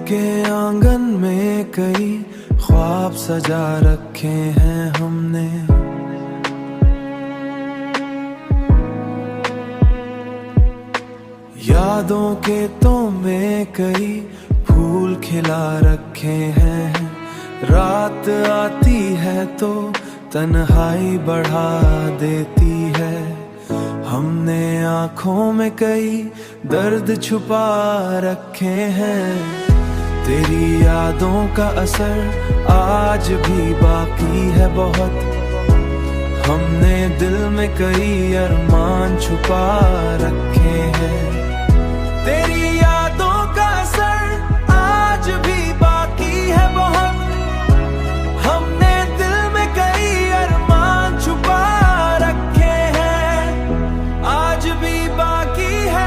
के आंगन में कई ख्वाब सजा रखे हैं हमने। यादों के तो में कई फूल खिला रखे हैं। रात आती है तो तन्हाई बढ़ा देती है। हमने आँखों में कई दर्द छुपा रखे हैं। तेरी यादों का असर आज भी बाकी है बहुत। हमने दिल में कई अरमान छुपा रखे हैं। तेरी यादों का असर आज भी बाकी है बहुत। हमने दिल में कई अरमान छुपा रखे हैं, आज भी बाकी है।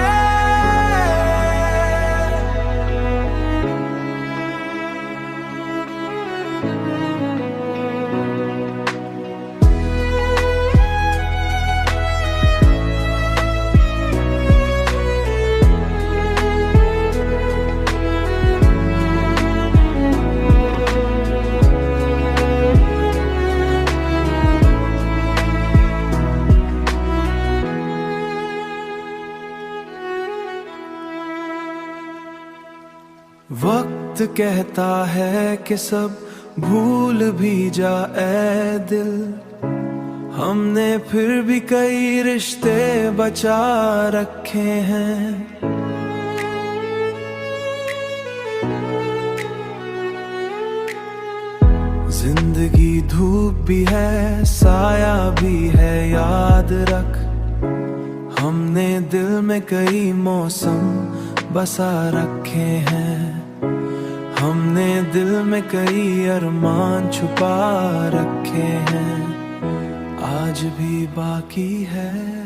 वक्त कहता है कि सब भूल भी जा ऐ दिल। हमने फिर भी कई रिश्ते बचा रखे हैं। जिंदगी धूप भी है, साया भी है, याद रख। हमने दिल में कई मौसम बसा रखे हैं। हमने दिल में कई अरमान छुपा रखे हैं, आज भी बाकी है।